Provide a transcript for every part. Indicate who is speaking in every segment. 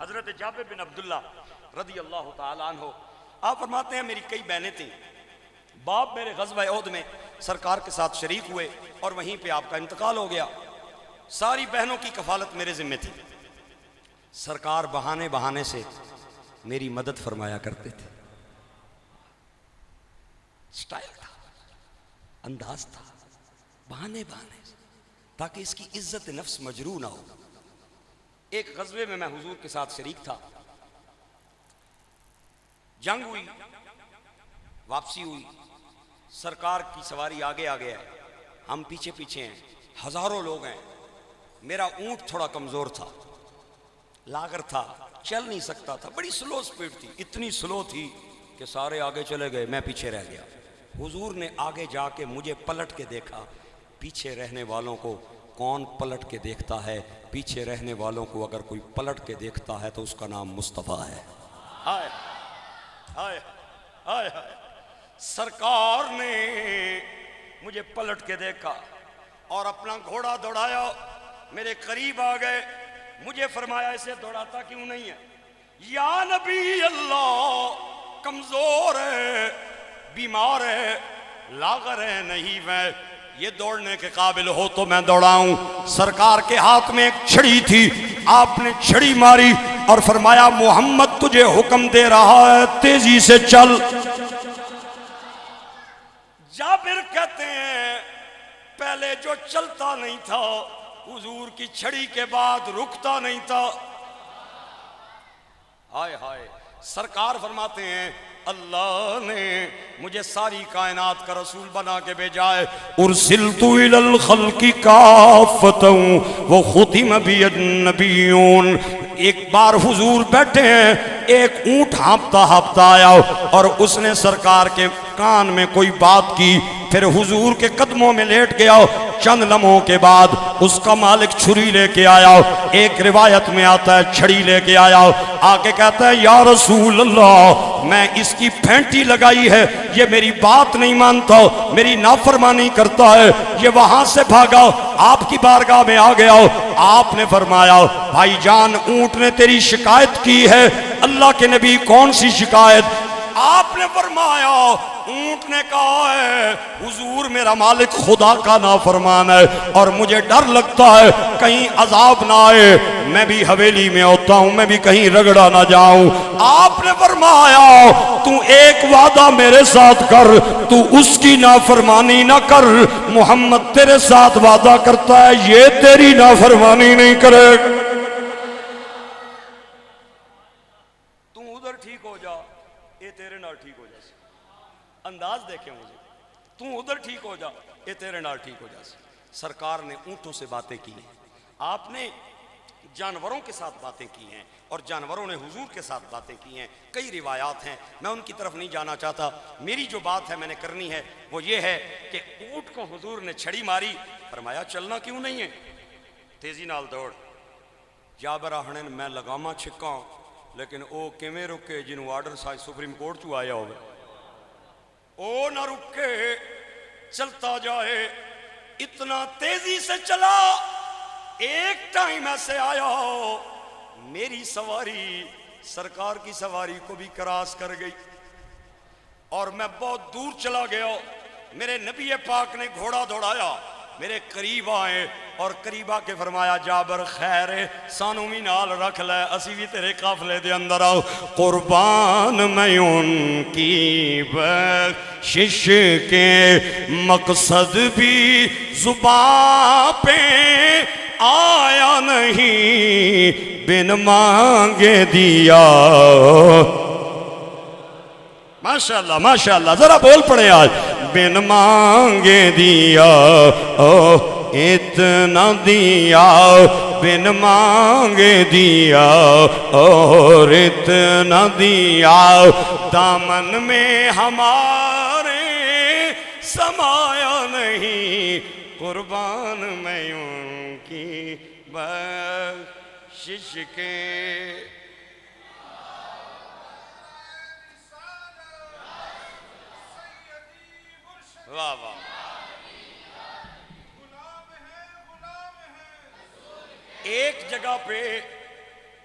Speaker 1: حضرت جابر بن عبداللہ رضی اللہ تعالیٰ عنہ آپ فرماتے ہیں میری کئی بہنیں تھیں، باپ میرے غزوہ احد میں سرکار کے ساتھ شریک ہوئے اور وہیں پہ آپ کا انتقال ہو گیا، ساری بہنوں کی کفالت میرے ذمہ تھی، سرکار بہانے بہانے سے میری مدد فرمایا کرتے تھے، سٹائل تھا، انداز تھا، بہانے بہانے تاکہ اس کی عزت نفس مجروح نہ ہو۔ ایک غزوے میں حضور کے ساتھ شریک تھا، جنگ ہوئی، واپسی ہوئی، سرکار کی سواری آگے آگے ہے، ہم پیچھے پیچھے ہیں، ہزاروں لوگ ہیں، میرا اونٹ تھوڑا کمزور تھا، لاغر تھا، چل نہیں سکتا تھا، بڑی سلو سپیڈ تھی، اتنی سلو تھی کہ سارے آگے چلے گئے، میں پیچھے رہ گیا۔ حضور نے آگے جا کے مجھے پلٹ کے دیکھا، پیچھے رہنے والوں کو کون پلٹ کے دیکھتا ہے؟ پیچھے رہنے والوں کو اگر کوئی پلٹ کے دیکھتا ہے تو اس کا نام مصطفیٰ ہے۔ آئے آئے آئے آئے، سرکار نے مجھے پلٹ کے دیکھا اور اپنا گھوڑا دوڑایا، میرے قریب آ گئے، مجھے فرمایا اسے دوڑاتا کیوں نہیں ہے؟ یا نبی اللہ، کمزور ہے، بیمار ہے، لاغر ہے، نہیں میں یہ دوڑنے کے قابل ہو تو میں دوڑاؤں۔ سرکار کے ہاتھ میں ایک چھڑی تھی، آپ نے چھڑی ماری اور فرمایا محمد تجھے حکم دے رہا ہے تیزی سے چل۔ جابر کہتے ہیں پہلے جو چلتا نہیں تھا حضور کی چھڑی کے بعد رکتا نہیں تھا۔ ہائے ہائے، سرکار فرماتے ہیں اللہ نے مجھے ساری کائنات کا رسول بنا کے بھیجا ہے، ارسلت الی الخلق کافۃ وختم بی النبیون۔ ایک بار حضور بیٹھے ہیں، ایک اونٹ ہانپتا ہانپتا آیا اور اس نے سرکار کے کان میں کوئی بات کی، پھر حضور کے قدموں میں لیٹ گیا، چند لمحوں کے بعد اس کا مالک چھری لے کے آیا، ایک روایت میں آتا ہے چھڑی لے کے آیا، آکے کہتا ہے یا رسول اللہ میں اس کی پھینٹی لگائی ہے، یہ میری بات نہیں مانتا، میری نافرمانی کرتا ہے، یہ وہاں سے بھاگا، آپ کی بارگاہ میں آ گیا۔ آپ نے فرمایا بھائی جان اونٹ نے تیری شکایت کی ہے۔ اللہ کے نبی کون سی شکایت؟ آپ نے فرمایا اونٹ نے کہا ہے حضور میرا مالک خدا کا نافرمان ہے اور مجھے ڈر لگتا ہے کہیں عذاب نہ آئے، میں بھی حویلی میں ہوتا ہوں، میں بھی کہیں رگڑا نہ جاؤں۔ آپ نے فرمایا تو ایک وعدہ میرے ساتھ کر، تو اس کی نافرمانی نہ کر، محمد تیرے ساتھ وعدہ کرتا ہے یہ تیری نافرمانی نہیں کرے۔ تو ادھر ٹھیک ہو جا، یہ تیرے نال ٹھیک ہو جا سی۔ انداز دیکھیں مجھے، تو ادھر ٹھیک ہو جا، یہ تیرے نال ٹھیک ہو جا سی۔ سرکار نے اونٹوں سے باتیں کی ہیں، آپ نے جانوروں کے ساتھ باتیں کی ہیں اور جانوروں نے حضور کے ساتھ باتیں کی ہیں، کئی روایات ہیں، میں ان کی طرف نہیں جانا چاہتا۔ میری جو بات ہے میں نے کرنی ہے وہ یہ ہے کہ اونٹ کو حضور نے چھڑی ماری، فرمایا چلنا کیوں نہیں ہے، تیزی نال دوڑ۔ جابر آخنے میں لگاما چھکاں لیکن او کیویں رکے جنہوں آرڈر سائز سپریم کورٹ چوں آیا ہوئے، او نہ رکے، چلتا جائے، اتنا تیزی سے چلا، ایک ٹائم ایسے آیا ہو میری سواری سرکار کی سواری کو بھی کراس کر گئی اور میں بہت دور چلا گیا۔ میرے نبی پاک نے گھوڑا دوڑایا، میرے قریب آئے اور قریب آ کے فرمایا جابر خیر سانو بھی نال رکھ لے، اسی بھی تیرے قافلے دے اندر آؤ۔ قربان میں ان کی بخشش کے مقصد بھی زباں پہ آیا نہیں، بن مانگے دیا۔ ماشاءاللہ ماشاءاللہ، ذرا بول پڑے آج، بن مانگے دیا اتنا دیا، بن مانگے دیا اور اتنا دیا، دامن میں ہمارے سمایا نہیں، قربان میں ان کی بخشش کے۔ واہ واہ، ایک جگہ پہ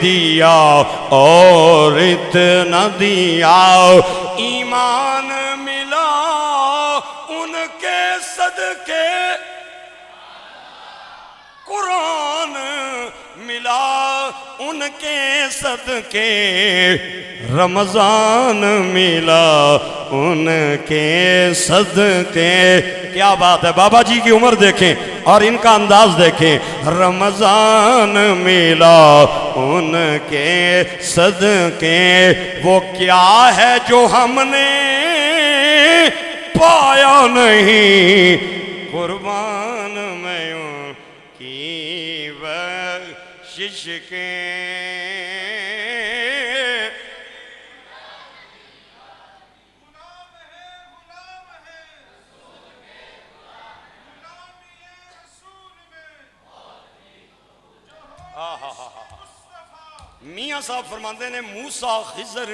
Speaker 1: دیا اور اتنا دیا ایمان ملا ان کے صدقے قرآن ملا ان کے صدقے رمضان ملا ان کے صدقے کیا بات ہے بابا جی کی عمر دیکھیں اور ان کا انداز دیکھیں رمضان ملا ان کے صدقے وہ کیا ہے جو ہم نے پایا نہیں قربان میں ان کی بخشش کے میاں صاحب فرماندے نے موسیٰ خضر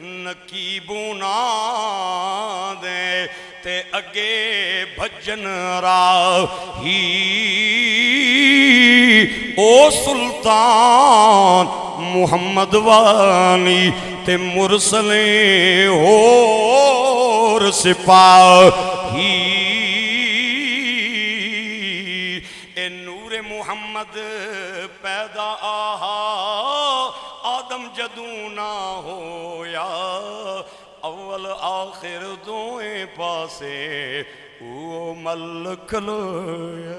Speaker 1: نقیبوں نہ دے تے اگے بھجن راہی او سلطان محمد والی تے مرسلیں اور سپاہی اے نور محمد پیدا آہا آدم جدوں نہ ہویا اول آخر دوئیں پاسے وہ ملک لویا